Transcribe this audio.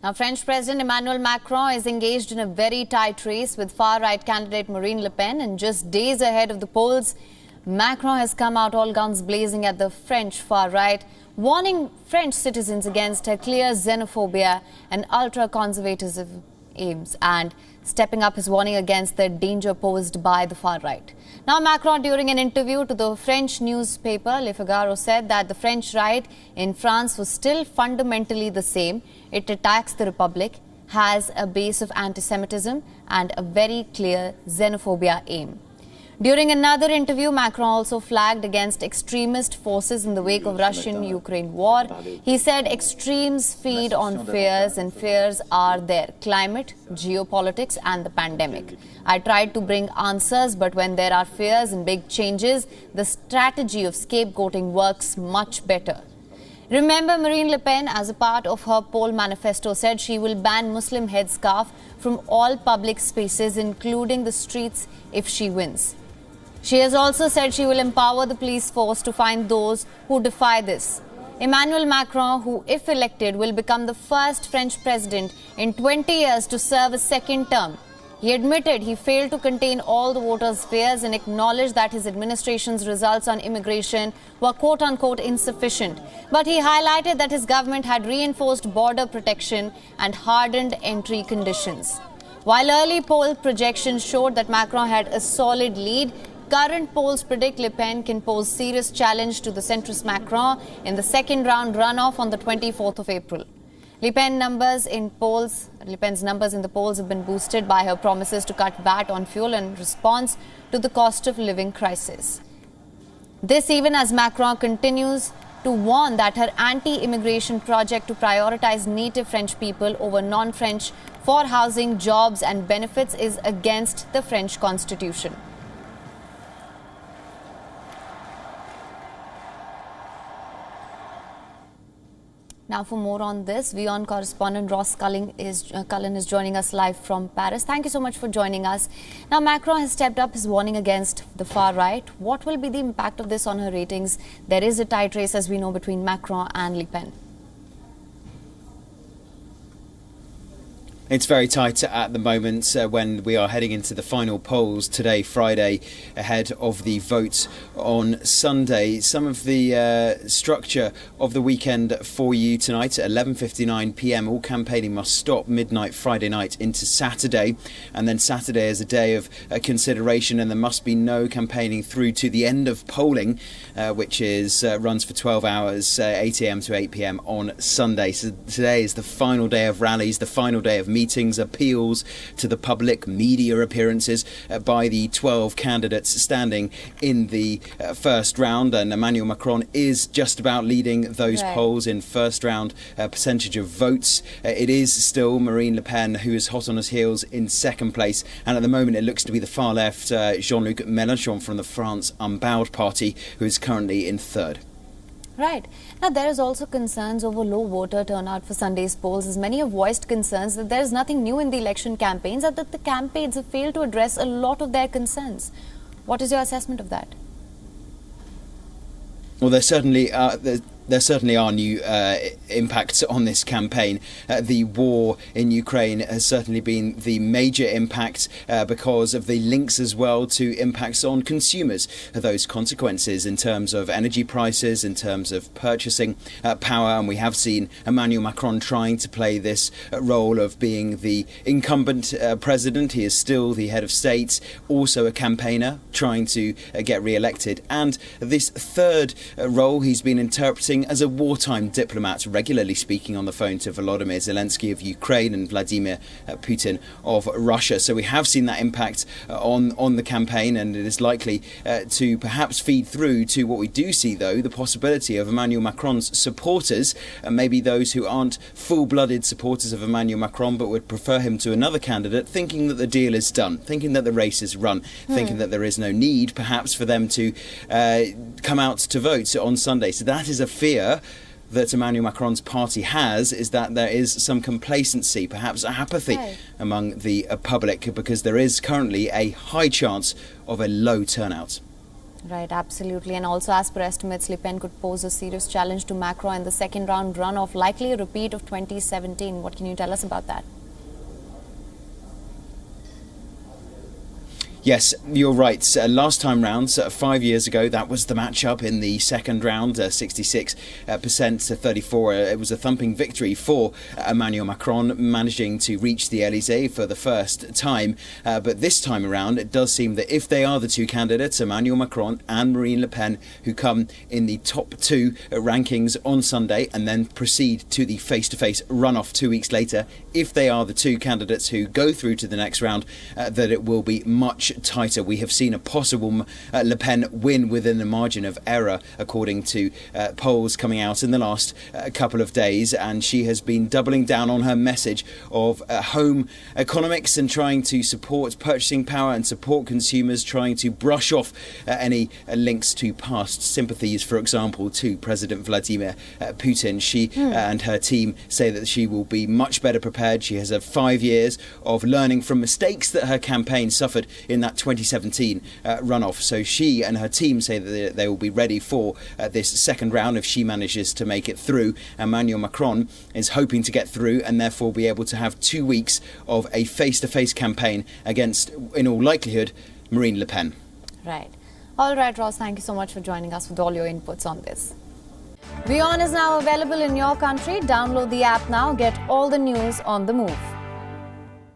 Now, French President Emmanuel Macron is engaged in a very tight race with far-right candidate Marine Le Pen, and just days ahead of the polls, Macron has come out all guns blazing at the French far-right, warning French citizens against her clear xenophobia and ultra-conservatism aims, and stepping up his warning against the danger posed by the far-right. Now, Macron, during an interview to the French newspaper Le Figaro, said that the French right in France was still fundamentally the same. It attacks the Republic, has a base of anti-Semitism and a very clear xenophobia aim. During another interview, Macron also flagged against extremist forces in the wake of Russian-Ukraine war. He said extremes feed on fears, and fears are there: climate, geopolitics and the pandemic. I tried to bring answers, but when there are fears and big changes, the strategy of scapegoating works much better. Remember, Marine Le Pen, as a part of her poll manifesto, said she will ban Muslim headscarf from all public spaces, including the streets, if she wins. She has also said she will empower the police force to find those who defy this. Emmanuel Macron, who, if elected, will become the first French president in 20 years to serve a second term. He admitted he failed to contain all the voters' fears and acknowledged that his administration's results on immigration were quote-unquote insufficient. But he highlighted that his government had reinforced border protection and hardened entry conditions. While early poll projections showed that Macron had a solid lead, current polls predict Le Pen can pose serious challenge to the centrist Macron in the second round runoff on the 24th of April. Le Pen's numbers in the polls have been boosted by her promises to cut VAT on fuel in response to the cost of living crisis. This even as Macron continues to warn that her anti-immigration project to prioritize native French people over non-French for housing, jobs and benefits is against the French constitution. Now, for more on this, WION correspondent Ross Cullen is joining us live from Paris. Thank you so much for joining us. Now, Macron has stepped up his warning against the far right. What will be the impact of this on her ratings? There is a tight race, as we know, between Macron and Le Pen. It's very tight at the moment when we are heading into the final polls today, Friday, ahead of the vote on Sunday. Some of the structure of the weekend for you tonight at 11:59 p.m. All campaigning must stop midnight Friday night into Saturday. And then Saturday is a day of consideration, and there must be no campaigning through to the end of polling, which runs for 12 hours, 8 a.m. to 8 p.m. on Sunday. So today is the final day of rallies, the final day of meetings, appeals to the public, media appearances by the 12 candidates standing in the first round. And Emmanuel Macron is just about leading those polls in first round percentage of votes. It is still Marine Le Pen who is hot on his heels in second place. And at the moment, it looks to be the far left Jean-Luc Mélenchon from the France Unbowed Party who is currently in third. Right. Now, there is also concerns over low voter turnout for Sunday's polls, as many have voiced concerns that there is nothing new in the election campaigns and that the campaigns have failed to address a lot of their concerns. What is your assessment of that? Well, there certainly are new impacts on this campaign. The war in Ukraine has certainly been the major impact because of the links as well to impacts on consumers. Those consequences in terms of energy prices, in terms of purchasing power. And we have seen Emmanuel Macron trying to play this role of being the incumbent president. He is still the head of state, also a campaigner trying to get re-elected. And this third role he's been interpreting as a wartime diplomat, regularly speaking on the phone to Volodymyr Zelensky of Ukraine and Vladimir Putin of Russia. So we have seen that impact on the campaign, and it is likely to perhaps feed through to what we do see, though, the possibility of Emmanuel Macron's supporters, and maybe those who aren't full-blooded supporters of Emmanuel Macron but would prefer him to another candidate, thinking that the deal is done, thinking that the race is run, thinking that there is no need perhaps for them to come out to vote on Sunday. So that is a fear that Emmanuel Macron's party has, is that there is some complacency, perhaps apathy among the public, because there is currently a high chance of a low turnout. Right, absolutely. And also, as per estimates, Le Pen could pose a serious challenge to Macron in the second round runoff, likely a repeat of 2017. What can you tell us about that? Yes, you're right. Last time round, 5 years ago, that was the matchup in the second round, 66% to 34. It was a thumping victory for Emmanuel Macron, managing to reach the Elysée for the first time. But this time around, it does seem that if they are the two candidates, Emmanuel Macron and Marine Le Pen, who come in the top two rankings on Sunday and then proceed to the face-to-face runoff 2 weeks later, if they are the two candidates who go through to the next round, that it will be much tighter. We have seen a possible Le Pen win within the margin of error, according to polls coming out in the last couple of days, and she has been doubling down on her message of home economics and trying to support purchasing power and support consumers, trying to brush off any links to past sympathies, for example, to President Vladimir Putin. She and her team say that she will be much better prepared. She has had 5 years of learning from mistakes that her campaign suffered in that 2017 runoff. So she and her team say that they will be ready for this second round if she manages to make it through. Emmanuel Macron is hoping to get through and therefore be able to have 2 weeks of a face-to-face campaign against, in all likelihood, Marine Le Pen. Right. All right, Ross, thank you so much for joining us with all your inputs on this. WION is now available in your country. Download the app now. Get all the news on the move.